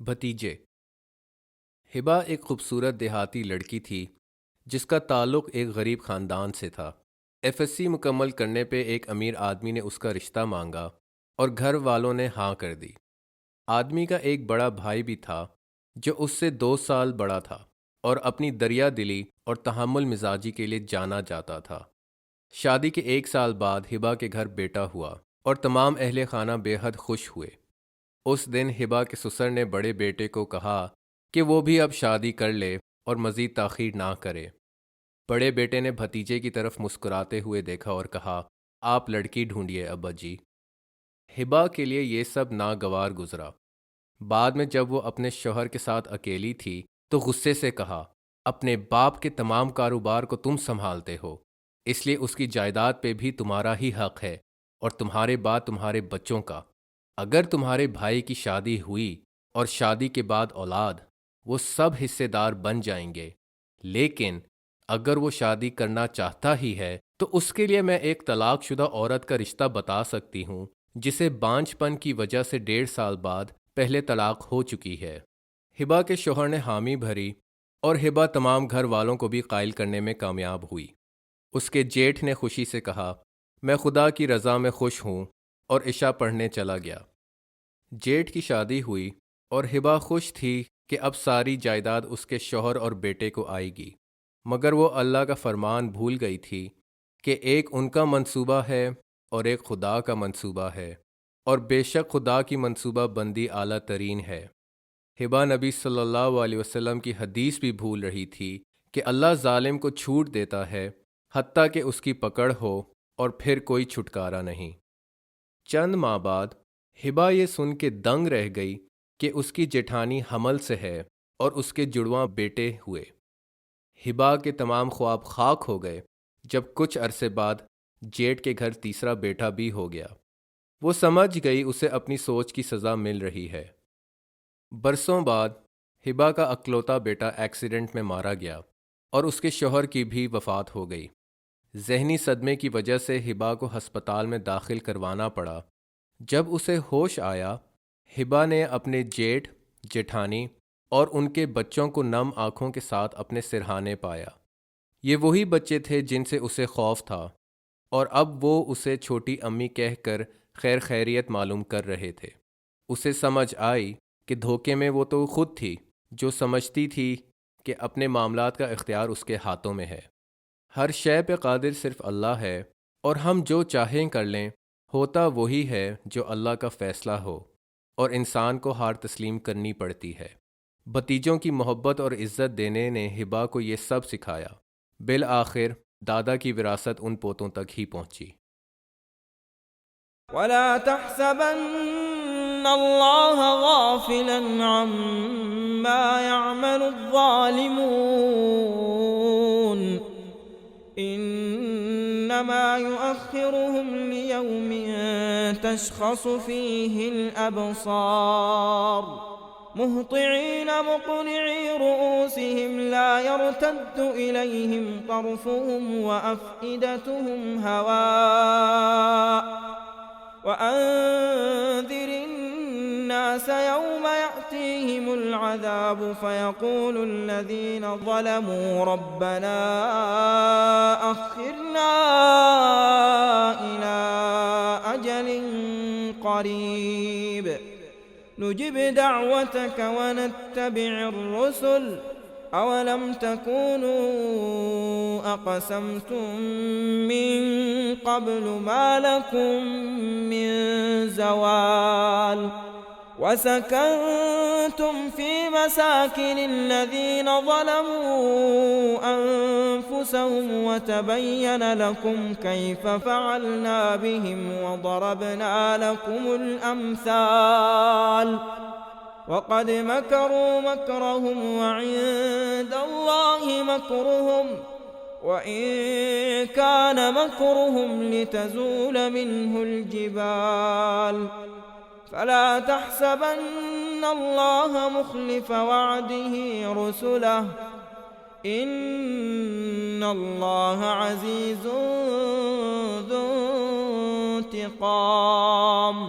بھتیجے۔ ہبا ایک خوبصورت دیہاتی لڑکی تھی جس کا تعلق ایک غریب خاندان سے تھا۔ ایف ایس سی مکمل کرنے پہ ایک امیر آدمی نے اس کا رشتہ مانگا اور گھر والوں نے ہاں کر دی۔ آدمی کا ایک بڑا بھائی بھی تھا جو اس سے 2 سال بڑا تھا اور اپنی دریا دلی اور تحمل مزاجی کے لیے جانا جاتا تھا۔ شادی کے 1 سال بعد ہبا کے گھر بیٹا ہوا اور تمام اہل خانہ بے حد خوش ہوئے۔ اس دن ہبا کے سسر نے بڑے بیٹے کو کہا کہ وہ بھی اب شادی کر لے اور مزید تاخیر نہ کرے۔ بڑے بیٹے نے بھتیجے کی طرف مسکراتے ہوئے دیکھا اور کہا، آپ لڑکی ڈھونڈیے ابا جی۔ ہبا کے لیے یہ سب ناگوار گزرا۔ بعد میں جب وہ اپنے شوہر کے ساتھ اکیلی تھی تو غصے سے کہا، اپنے باپ کے تمام کاروبار کو تم سنبھالتے ہو، اس لیے اس کی جائیداد پہ بھی تمہارا ہی حق ہے اور تمہارے بعد تمہارے بچوں کا۔ اگر تمہارے بھائی کی شادی ہوئی اور شادی کے بعد اولاد، وہ سب حصے دار بن جائیں گے، لیکن اگر وہ شادی کرنا چاہتا ہی ہے تو اس کے لیے میں ایک طلاق شدہ عورت کا رشتہ بتا سکتی ہوں جسے بانجھ پن کی وجہ سے 1.5 سال بعد پہلے طلاق ہو چکی ہے۔ ہبا کے شوہر نے حامی بھری اور ہبا تمام گھر والوں کو بھی قائل کرنے میں کامیاب ہوئی۔ اس کے جیٹھ نے خوشی سے کہا، میں خدا کی رضا میں خوش ہوں، اور عشاء پڑھنے چلا گیا۔ جیٹھ کی شادی ہوئی اور ہبا خوش تھی کہ اب ساری جائیداد اس کے شوہر اور بیٹے کو آئے گی، مگر وہ اللہ کا فرمان بھول گئی تھی کہ ایک ان کا منصوبہ ہے اور ایک خدا کا منصوبہ ہے، اور بے شک خدا کی منصوبہ بندی اعلیٰ ترین ہے۔ ہبا نبی صلی اللہ علیہ وسلم کی حدیث بھی بھول رہی تھی کہ اللہ ظالم کو چھوٹ دیتا ہے حتیٰ کہ اس کی پکڑ ہو اور پھر کوئی چھٹکارا نہیں۔ چند ماہ بعد ہبا یہ سن کے دنگ رہ گئی کہ اس کی جیٹھانی حمل سے ہے اور اس کے جڑواں بیٹے ہوئے۔ ہبا کے تمام خواب خاک ہو گئے جب کچھ عرصے بعد جیٹھ کے گھر تیسرا بیٹا بھی ہو گیا۔ وہ سمجھ گئی اسے اپنی سوچ کی سزا مل رہی ہے۔ برسوں بعد ہبا کا اکلوتا بیٹا ایکسیڈنٹ میں مارا گیا اور اس کے شوہر کی بھی وفات ہو گئی۔ ذہنی صدمے کی وجہ سے ہبا کو ہسپتال میں داخل کروانا پڑا۔ جب اسے ہوش آیا، ہبا نے اپنے جیٹھ، جیٹھانی اور ان کے بچوں کو نم آنکھوں کے ساتھ اپنے سرہانے پایا۔ یہ وہی بچے تھے جن سے اسے خوف تھا، اور اب وہ اسے چھوٹی امی کہہ کر خیر خیریت معلوم کر رہے تھے۔ اسے سمجھ آئی کہ دھوکے میں وہ تو خود تھی جو سمجھتی تھی کہ اپنے معاملات کا اختیار اس کے ہاتھوں میں ہے۔ ہر شے پہ قادر صرف اللہ ہے، اور ہم جو چاہیں کر لیں، ہوتا وہی ہے جو اللہ کا فیصلہ ہو، اور انسان کو ہار تسلیم کرنی پڑتی ہے۔ بھتیجوں کی محبت اور عزت دینے نے ہبا کو یہ سب سکھایا۔ بالآخر دادا کی وراثت ان پوتوں تک ہی پہنچی۔ وَلَا تَحْسَبَنَّ اللَّهَ غَافِلًا عَمَّا يَعْمَلُ الظَّالِمُونَ إِنَّمَا يُؤَخِّرُهُمْ لِيَوْمٍ تَشْخَصُ فِيهِ الْأَبْصَارُ مُهْطِعِينَ مُقْنِعِي رُءُوسِهِمْ لَا يَرْتَدُّ إِلَيْهِمْ طَرْفُهُمْ وَأَفْئِدَتُهُمْ هَوَاءٌ وَأَنذِرِ النَّاسَ يَوْمَ يَأْتِيهِمُ الْعَذَابُ فَيَقُولُ الَّذِينَ ظَلَمُوا رَبَّنَا أَخِّرْنَا إِلَىٰ أَجَلٍ قَرِيبٍ نُجِبْ دَعْوَتَكَ وَنَتَّبِعِ الرُّسُلَ أَوَلَمْ تَكُونُوا أَقْسَمْتُم مِّن قَبْلُ مَا لَكُم مِّن زَوَالٍ وَسَكَنتُمْ فِي مَسَاكِنِ الَّذِينَ ظَلَمُوا أَنفُسَهُمْ وَتَبَيَّنَ لَكُمْ كَيْفَ فَعَلْنَا بِهِمْ وَضَرَبْنَا لَكُمُ الْأَمْثَالَ وَقَدْ مَكَرُوا مَكْرَهُمْ وَعِندَ اللَّهِ مَكْرُهُمْ وَإِن كَانَ مَكْرُهُمْ لِتَزُولَ مِنْهُ الْجِبَالُ فَلَا تَحْسَبَنَّ اللَّهَ مُخْلِفَ وَعْدِهِ رُسُلَهُ إِنَّ اللَّهَ عَزِيزٌ ذُو انتِقَامٍ۔